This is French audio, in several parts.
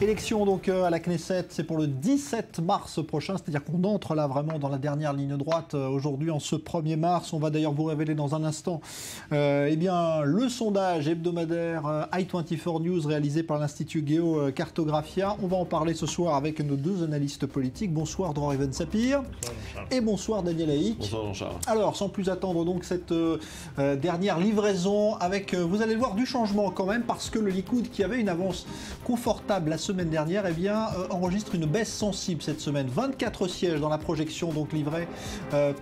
Élection donc à la Knesset, c'est pour le 17 mars prochain, c'est-à-dire qu'on entre là vraiment dans la dernière ligne droite aujourd'hui en ce 1er mars. On va d'ailleurs vous révéler dans un instant eh bien, le sondage hebdomadaire i24 News réalisé par l'Institut Géocartographia. On va en parler ce soir avec nos deux analystes politiques. Bonsoir Dror Even Sapir. Et bonsoir Daniel Haïk. Bonsoir Jean-Charles. Alors sans plus attendre donc cette dernière livraison avec, vous allez voir, du changement quand même parce que le Likoud qui avait une avance confortable la semaine dernière, eh bien, enregistre une baisse sensible cette semaine. 24 sièges dans la projection donc livrée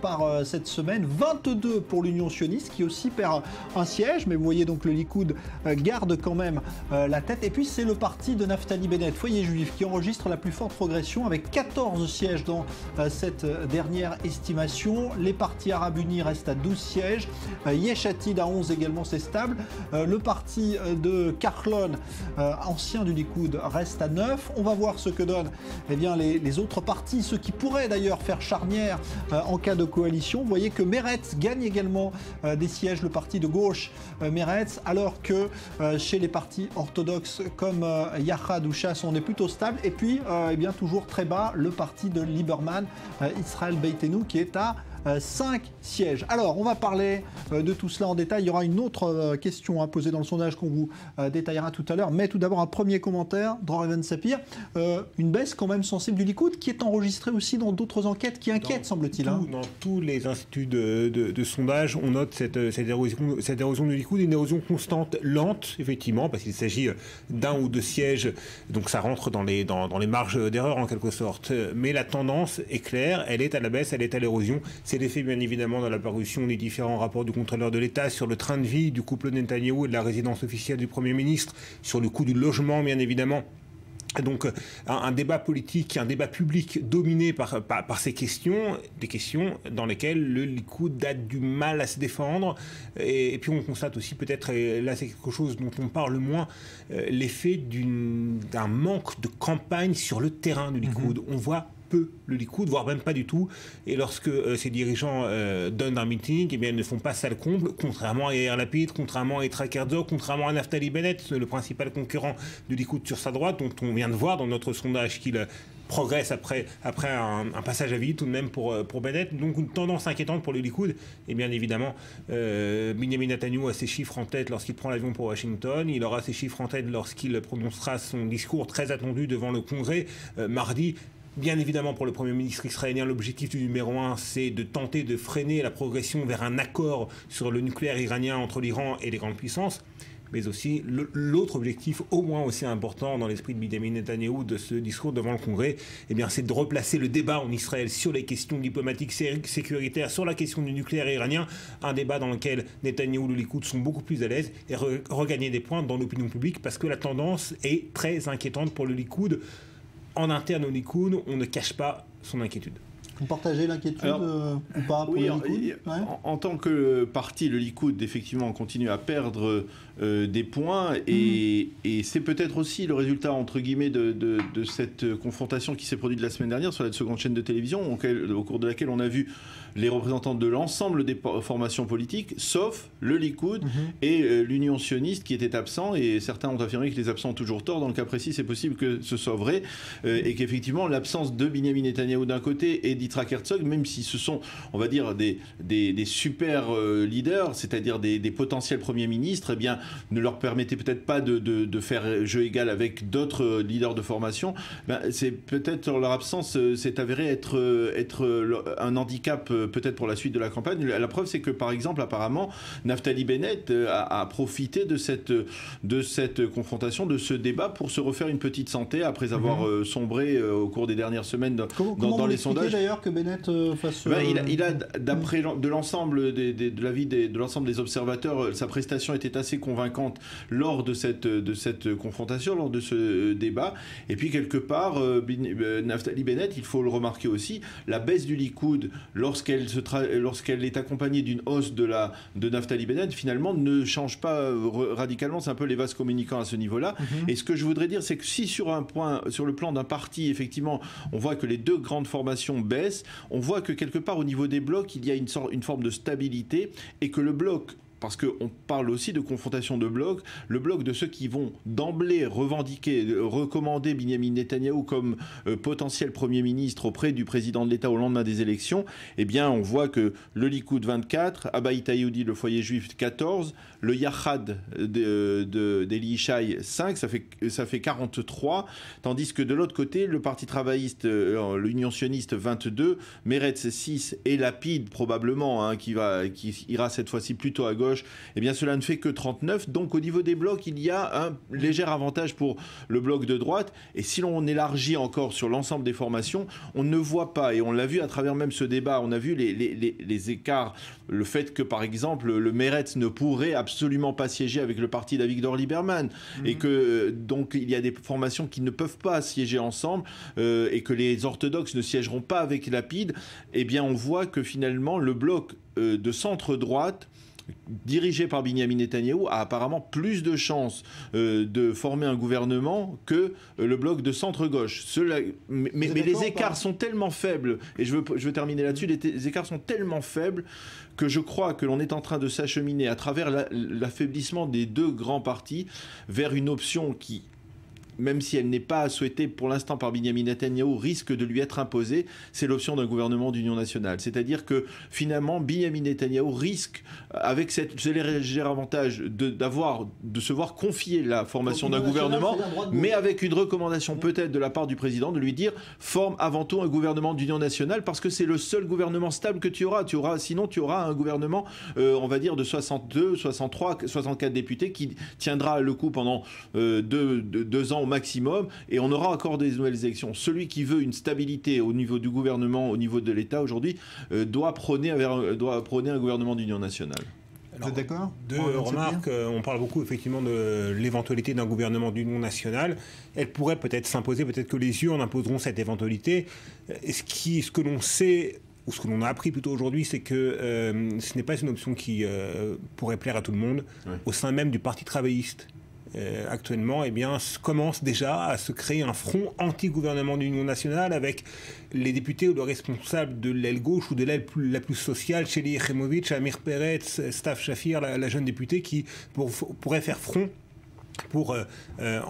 par cette semaine. 22 pour l'Union sioniste qui aussi perd un siège, mais vous voyez donc le Likoud garde quand même la tête. Et puis c'est le parti de Naftali Bennett, Foyer Juif, qui enregistre la plus forte progression avec 14 sièges dans cette dernière estimation. Les partis arabes unis restent à 12 sièges. Yesh Atid à 11 également, c'est stable. Le parti de Kahlon, ancien du Likoud, reste à 9. On va voir ce que donnent eh bien, les autres partis, ceux qui pourraient d'ailleurs faire charnière en cas de coalition. Vous voyez que Meretz gagne également des sièges, le parti de gauche Meretz, alors que chez les partis orthodoxes comme Yachad ou Shas, on est plutôt stable. Et puis, eh bien, toujours très bas, le parti de Lieberman, Israël Beitenu, qui est à 5 sièges. Alors, on va parler de tout cela en détail. Il y aura une autre question à poser dans le sondage qu'on vous détaillera tout à l'heure. Mais tout d'abord, un premier commentaire, Dror Even Sapir. Une baisse quand même sensible du Likoud qui est enregistrée aussi dans d'autres enquêtes qui inquiètent, semble-t-il. Dans tous les instituts de sondage, on note cette érosion du Likoud, une érosion constante, lente, effectivement, parce qu'il s'agit d'un ou deux sièges, donc ça rentre dans les marges d'erreur en quelque sorte. Mais la tendance est claire, elle est à la baisse, elle est à l'érosion. C'est l'effet, bien évidemment, dans la parution des différents rapports du contrôleur de l'État sur le train de vie du couple Netanyahou et de la résidence officielle du Premier ministre, sur le coût du logement, bien évidemment. Donc un débat politique, un débat public dominé par ces questions, des questions dans lesquelles le Likoud a du mal à se défendre. Et puis on constate aussi peut-être, et là c'est quelque chose dont on parle moins, l'effet d'un manque de campagne sur le terrain du Likoud. On voit peu le Likoud, voire même pas du tout. Et lorsque ces dirigeants donnent un meeting, eh bien, ils ne font pas salle comble, contrairement à Yair Lapid, contrairement à Yitzhak Herzog, contrairement à Naftali Bennett, le principal concurrent du Likoud sur sa droite, dont on vient de voir dans notre sondage qu'il progresse après un passage à vide tout de même pour Bennett. Donc une tendance inquiétante pour le Likoud. Et bien évidemment, Benjamin Netanyahu a ses chiffres en tête lorsqu'il prend l'avion pour Washington. Il aura ses chiffres en tête lorsqu'il prononcera son discours très attendu devant le Congrès mardi. Bien évidemment, pour le Premier ministre israélien, l'objectif du numéro 1, c'est de tenter de freiner la progression vers un accord sur le nucléaire iranien entre l'Iran et les grandes puissances. Mais aussi, l'autre objectif, au moins aussi important dans l'esprit de Benjamin Netanyahou de ce discours devant le Congrès, eh bien, c'est de replacer le débat en Israël sur les questions diplomatiques, sécuritaires, sur la question du nucléaire iranien, un débat dans lequel Netanyahou et le Likoud sont beaucoup plus à l'aise et regagner des points dans l'opinion publique parce que la tendance est très inquiétante pour le Likoud. En interne au Likoud, on ne cache pas son inquiétude. Vous partagez l'inquiétude ou pas pour le Likoud? En tant que parti, le Likoud, effectivement, continue à perdre des points et c'est peut-être aussi le résultat, entre guillemets, de cette confrontation qui s'est produite la semaine dernière sur la seconde chaîne de télévision, au cours de laquelle on a vu les représentants de l'ensemble des formations politiques, sauf le Likoud et l'Union sioniste qui étaient absents, et certains ont affirmé que les absents ont toujours tort. Dans le cas précis, c'est possible que ce soit vrai, et qu'effectivement, l'absence de Benjamin Netanyahou d'un côté et d'Yitzhak Herzog, même si ce sont, on va dire, des super leaders, c'est-à-dire des potentiels premiers ministres, eh bien, ne leur permettait peut-être pas de faire jeu égal avec d'autres leaders de formation. C'est peut-être leur absence s'est avérée être un handicap peut-être pour la suite de la campagne. La preuve, c'est que par exemple, apparemment, Naftali Bennett a profité de cette confrontation, de ce débat pour se refaire une petite santé après avoir sombré au cours des dernières semaines dans les sondages. D'ailleurs que Bennett fasse. Il a, d'après de l'ensemble de l'avis de l'ensemble des observateurs, sa prestation était assez convaincante lors de cette confrontation, lors de ce débat. Et puis quelque part, Naftali Bennett, il faut le remarquer aussi, la baisse du Likoud lorsqu'elle est accompagnée d'une hausse de Naftali Bennett, finalement ne change pas radicalement. C'est un peu les vases communicants à ce niveau-là. Et ce que je voudrais dire, c'est que si sur le plan d'un parti, effectivement, on voit que les deux grandes formations baissent, on voit que quelque part au niveau des blocs, il y a une forme de stabilité et que le bloc parce qu'on parle aussi de confrontation de blocs, le bloc de ceux qui vont d'emblée revendiquer, recommander Binyamin Netanyahou comme potentiel Premier ministre auprès du président de l'État au lendemain des élections, eh bien on voit que le Likoud 24, Abayit Yehoudi, le foyer juif 14, le Yachad d'Eli Yishai 5, ça fait 43, tandis que de l'autre côté, le Parti travailliste, l'Union sioniste 22, Meretz 6 et Lapid probablement, hein, qui ira cette fois-ci plutôt à gauche, eh bien cela ne fait que 39. Donc au niveau des blocs, il y a un léger avantage pour le bloc de droite. Et si l'on élargit encore sur l'ensemble des formations, on ne voit pas, et on l'a vu à travers même ce débat, on a vu les écarts, le fait que par exemple le Meretz ne pourrait absolument pas siéger avec le parti d'Avigdor Lieberman, et que donc il y a des formations qui ne peuvent pas siéger ensemble, et que les orthodoxes ne siégeront pas avec Lapid. Eh bien on voit que finalement le bloc de centre-droite dirigé par Binyamin Netanyahou a apparemment plus de chances de former un gouvernement que le bloc de centre-gauche. Mais les écarts sont tellement faibles, et je veux terminer là-dessus, les écarts sont tellement faibles que je crois que l'on est en train de s'acheminer à travers l'affaiblissement des deux grands partis vers une option qui, même si elle n'est pas souhaitée pour l'instant par Binyamin Netanyahou, risque de lui être imposée, c'est l'option d'un gouvernement d'union nationale. C'est-à-dire que finalement, Binyamin Netanyahou risque, avec ce léger avantage de se voir confier la formation d'un gouvernement, mais avec une recommandation peut-être de la part du président de lui dire « forme avant tout un gouvernement d'union nationale » parce que c'est le seul gouvernement stable que tu auras. Sinon, tu auras un gouvernement, on va dire, de 62, 63, 64 députés qui tiendra le coup pendant 2 ans au maximum, et on aura encore des nouvelles élections. Celui qui veut une stabilité au niveau du gouvernement, au niveau de l'État aujourd'hui, doit prôner un gouvernement d'union nationale. Vous êtes d'accord ? Deux remarques. On parle beaucoup effectivement de l'éventualité d'un gouvernement d'union nationale. Elle pourrait peut-être s'imposer, peut-être que les urnes imposeront cette éventualité. Ce que l'on sait, ou ce que l'on a appris plutôt aujourd'hui, c'est que ce n'est pas une option qui pourrait plaire à tout le monde. Ouais. Au sein même du Parti travailliste, actuellement, eh bien, commence déjà à se créer un front anti-gouvernement d'union nationale avec les députés ou le responsable de l'aile gauche ou de l'aile la plus sociale, Sheli Yechimovitch, Amir Peretz, Stav Shafir, la jeune députée, qui pourrait faire front pour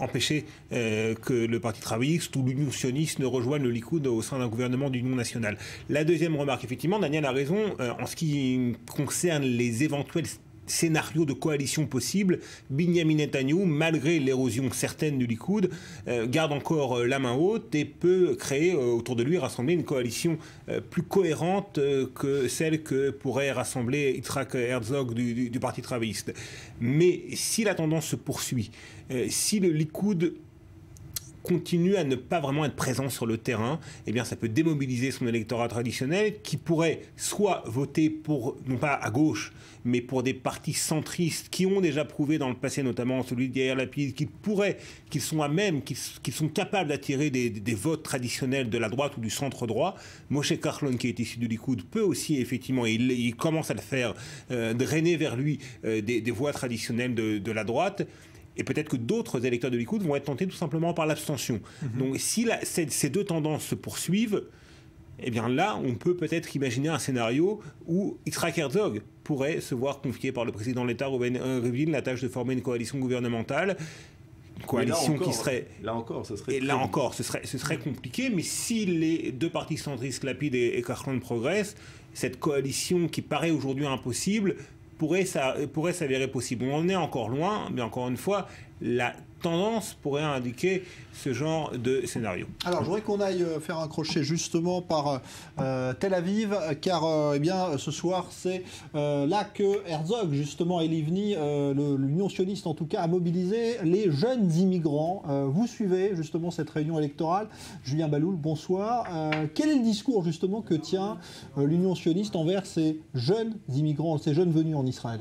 empêcher que le Parti travailliste ou l'Union sioniste ne rejoigne le Likoud au sein d'un gouvernement d'union nationale. La deuxième remarque, effectivement, Daniel a raison, en ce qui concerne les éventuels scénario de coalition possible, Binyamin Netanyahou, malgré l'érosion certaine du Likoud, garde encore la main haute et peut créer autour de lui, rassembler une coalition plus cohérente que celle que pourrait rassembler Yitzhak Herzog du Parti travailliste. Mais si la tendance se poursuit, si le Likoud continue à ne pas vraiment être présent sur le terrain, eh bien ça peut démobiliser son électorat traditionnel qui pourrait soit voter pour, non pas à gauche, mais pour des partis centristes qui ont déjà prouvé dans le passé, notamment celui de Yair Lapid, qu'ils sont à même, qu'ils sont capables d'attirer des votes traditionnels de la droite ou du centre-droit. Moshe Kahlon, qui est issu du Likoud, peut aussi effectivement, et il commence à le faire, drainer vers lui des voix traditionnelles de la droite. Et peut-être que d'autres électeurs de Likoud vont être tentés tout simplement par l'abstention. Donc si ces deux tendances se poursuivent, eh bien là, on peut peut-être imaginer un scénario où Yitzhak Herzog pourrait se voir confier par le président de l'État, Reuven Rivlin, la tâche de former une coalition gouvernementale. Une coalition qui serait... Là encore, ce serait compliqué, mais si les deux partis centristes, Lapid et Kahlon, progressent, cette coalition qui paraît aujourd'hui impossible pourrait s'avérer possible. On en est encore loin, mais encore une fois, la tendance pourrait indiquer ce genre de scénario. Alors, je voudrais qu'on aille faire un crochet justement par Tel Aviv, car eh bien, ce soir, c'est là que Herzog, justement, et Livni, l'Union sioniste en tout cas, a mobilisé les jeunes immigrants. Vous suivez justement cette réunion électorale. Julien Baloul, bonsoir. Quel est le discours justement que tient l'Union sioniste envers ces jeunes immigrants, ces jeunes venus en Israël ?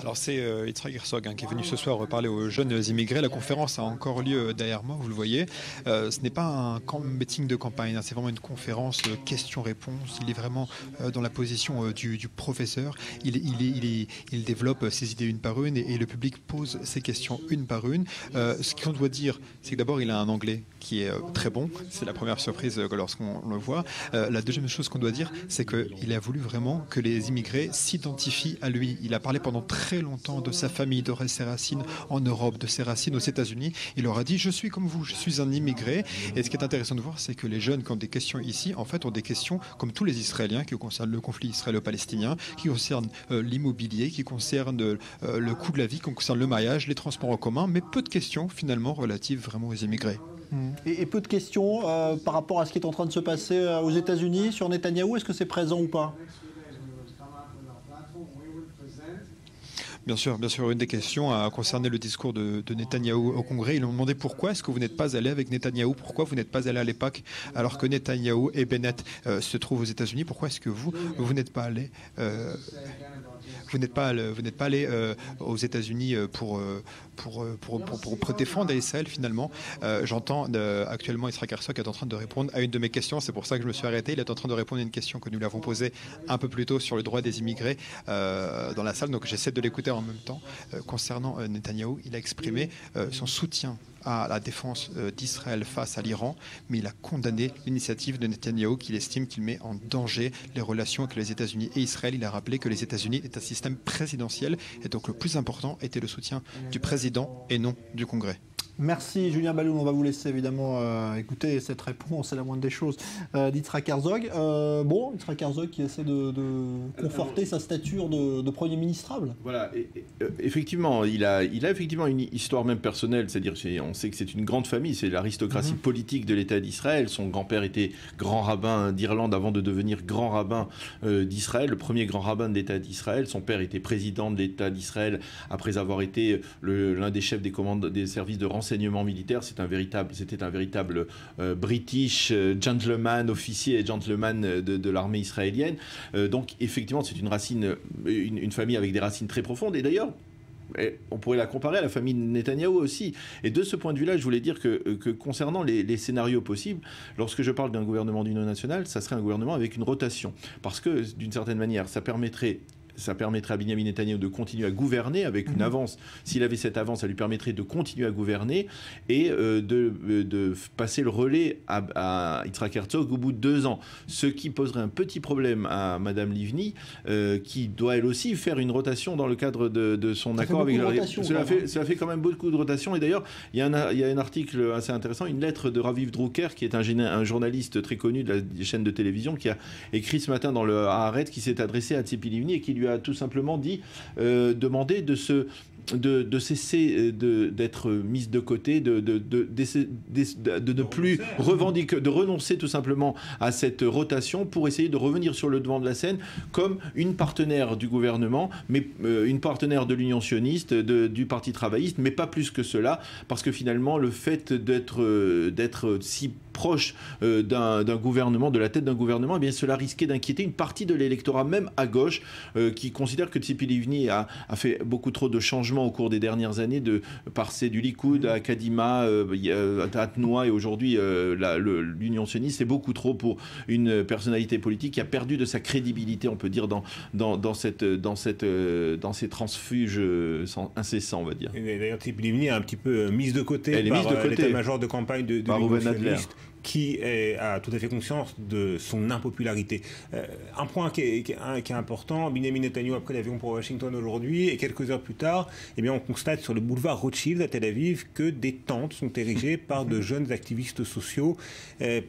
Alors c'est Yitzhak Herzog qui est venu ce soir parler aux jeunes immigrés. La conférence a encore lieu derrière moi, vous le voyez. Ce n'est pas un meeting de campagne, c'est vraiment une conférence questions-réponses. Il est vraiment dans la position du professeur. Il développe ses idées une par une et le public pose ses questions une par une. Ce qu'on doit dire, c'est que d'abord il a un anglais qui est très bon. C'est la première surprise lorsqu'on le voit. La deuxième chose qu'on doit dire, c'est qu'il a voulu vraiment que les immigrés s'identifient à lui. Il a parlé pendant très longtemps de sa famille, de ses racines en Europe, de ses racines aux États-Unis. Il leur a dit: je suis comme vous, je suis un immigré. Et ce qui est intéressant de voir, c'est que les jeunes qui ont des questions ici, en fait, ont des questions comme tous les Israéliens, qui concernent le conflit israélo-palestinien, qui concernent l'immobilier, qui concernent le coût de la vie, qui concernent le mariage, les transports en commun, mais peu de questions finalement relatives vraiment aux immigrés. Et peu de questions par rapport à ce qui est en train de se passer aux États-Unis sur Netanyahou. Est-ce que c'est présent ou pas? Bien sûr, une des questions a concerné le discours de Netanyahou au Congrès. Ils ont demandé pourquoi est-ce que vous n'êtes pas allé avec Netanyahou, pourquoi vous n'êtes pas allé à l'EPAC alors que Netanyahou et Bennett se trouvent aux États-Unis. Pourquoi est-ce que vous n'êtes pas allé vous n'êtes pas allé aux États-Unis pour défendre Israël finalement. J'entends actuellement Yitzhak Herzog est en train de répondre à une de mes questions. C'est pour ça que je me suis arrêté. Il est en train de répondre à une question que nous lui avons posée un peu plus tôt sur le droit des immigrés dans la salle. Donc j'essaie de l'écouter en même temps. Concernant Netanyahou, il a exprimé son soutien à la défense d'Israël face à l'Iran, mais il a condamné l'initiative de Netanyahou qu'il estime qu'il met en danger les relations avec les États-Unis et Israël. Il a rappelé que les États-Unis est un système présidentiel et donc le plus important était le soutien du président et non du Congrès. Merci Julien Baloul, on va vous laisser évidemment écouter cette réponse, c'est la moindre des choses, d'Yitzhak Herzog. Yitzhak Herzog qui essaie de conforter sa stature de Premier ministrable. Voilà, effectivement, il a effectivement une histoire même personnelle, c'est-à-dire on sait que c'est une grande famille, c'est l'aristocratie politique de l'État d'Israël. Son grand-père était grand rabbin d'Irlande avant de devenir grand rabbin d'Israël, le premier grand rabbin de l'État d'Israël. Son père était président de l'État d'Israël après avoir été l'un des chefs des services de renseignement militaire. C'était un véritable British gentleman, officier et gentleman de l'armée israélienne. Donc effectivement, c'est une famille avec des racines très profondes. Et d'ailleurs, on pourrait la comparer à la famille de Netanyahou aussi. Et de ce point de vue-là, je voulais dire que concernant les scénarios possibles, lorsque je parle d'un gouvernement d'union nationale, ça serait un gouvernement avec une rotation. Parce que, d'une certaine manière, ça permettrait à Benyamin Netanyahou de continuer à gouverner avec une avance. S'il avait cette avance, ça lui permettrait de continuer à gouverner et de passer le relais à Yitzhak Herzog au bout de 2 ans. Ce qui poserait un petit problème à Madame Livni, qui doit elle aussi faire une rotation dans le cadre de son accord avec cela fait quand même beaucoup de rotation. Et d'ailleurs, il y a un article assez intéressant, une lettre de Raviv Drucker, qui est un journaliste très connu de la chaîne de télévision, qui a écrit ce matin dans le Haaretz, qui s'est adressé à Tzipi Livni et qui lui a tout simplement demandé de cesser d'être mise de côté, de ne plus revendiquer, de renoncer tout simplement à cette rotation pour essayer de revenir sur le devant de la scène comme une partenaire du gouvernement, mais une partenaire de l'Union sioniste, du Parti travailliste, mais pas plus que cela, parce que finalement le fait d'être si proche d'un gouvernement, de la tête d'un gouvernement, eh bien cela risquait d'inquiéter une partie de l'électorat, même à gauche, qui considère que Tzipi Livni a fait beaucoup trop de changements au cours des dernières années, de passer du Likoud à Kadima, à Tnoa, et aujourd'hui l'Union sioniste, c'est beaucoup trop pour une personnalité politique qui a perdu de sa crédibilité, on peut dire, dans ces transfuges incessants, on va dire. Et d'ailleurs, Tzipi Livni est un petit peu mise de côté par l'état-major de campagne de l'Union sioniste, qui a tout à fait conscience de son impopularité. Un point qui est important, Benyamin Netanyahou a pris l'avion pour Washington aujourd'hui, et quelques heures plus tard, eh bien, on constate sur le boulevard Rothschild à Tel Aviv que des tentes sont érigées par de jeunes activistes sociaux,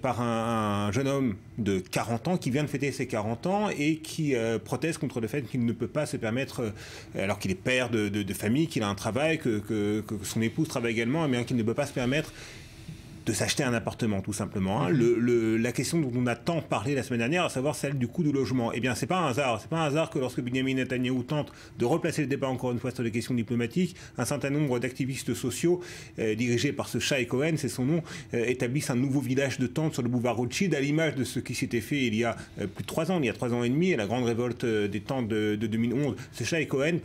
par un jeune homme de 40 ans qui vient de fêter ses 40 ans et qui proteste contre le fait qu'il ne peut pas se permettre, alors qu'il est père de famille, qu'il a un travail, que son épouse travaille également, mais qu'il ne peut pas se permettre de s'acheter un appartement, tout simplement. La question dont on a tant parlé la semaine dernière, à savoir celle du coût du logement. Eh bien, c'est pas un hasard. C'est pas un hasard que lorsque Benyamin Netanyahou tente de replacer le débat encore une fois sur les questions diplomatiques, un certain nombre d'activistes sociaux, dirigés par ce Shai Cohen, c'est son nom, établissent un nouveau village de tentes sur le boulevard Rothschild, à l'image de ce qui s'était fait il y a plus de 3 ans, il y a 3 ans et demi, à la grande révolte des tentes de 2011. Ce Shai Cohen,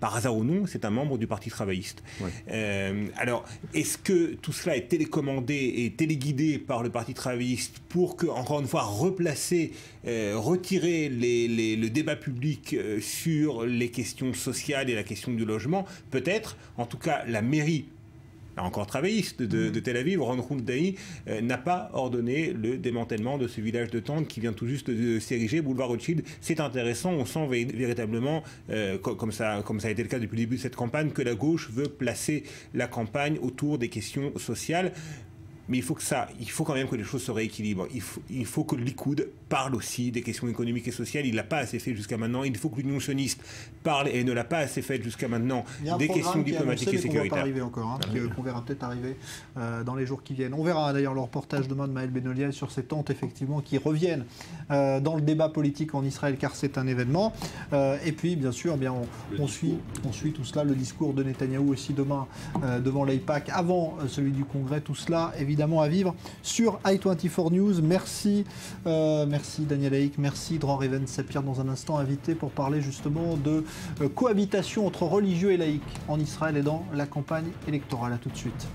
par hasard ou non, c'est un membre du Parti travailliste. Ouais. Alors, est-ce que tout cela est télécommandé et téléguidé par le Parti travailliste pour que, encore une fois, replacer, retirer le débat public sur les questions sociales et la question du logement? Peut-être. En tout cas, la mairie, encore travailliste de Tel Aviv, Ron Huldaï, n'a pas ordonné le démantèlement de ce village de tentes qui vient tout juste de s'ériger, boulevard Rothschild. C'est intéressant, on sent véritablement, comme ça a été le cas depuis le début de cette campagne, que la gauche veut placer la campagne autour des questions sociales. Mais il faut quand même que les choses se rééquilibrent. Il faut que le Likoud parle aussi des questions économiques et sociales. Il ne l'a pas assez fait jusqu'à maintenant. Il faut que l'Union sioniste parle, et ne l'a pas assez fait jusqu'à maintenant, des questions diplomatiques et sécuritaires. Arriver encore, qu'on verra peut-être arriver dans les jours qui viennent. On verra d'ailleurs le reportage demain de Maël Benoliel sur ces tentes, effectivement, qui reviennent dans le débat politique en Israël, car c'est un événement. Et puis, bien sûr, on suit tout cela, le discours de Netanyahou aussi demain devant l'AIPAC, avant celui du Congrès. Tout cela, évidemment, à vivre sur i24 News. Merci Daniel Haïk, merci Dror Even Sapir, dans un instant invité pour parler justement de cohabitation entre religieux et laïcs en Israël et dans la campagne électorale. À tout de suite.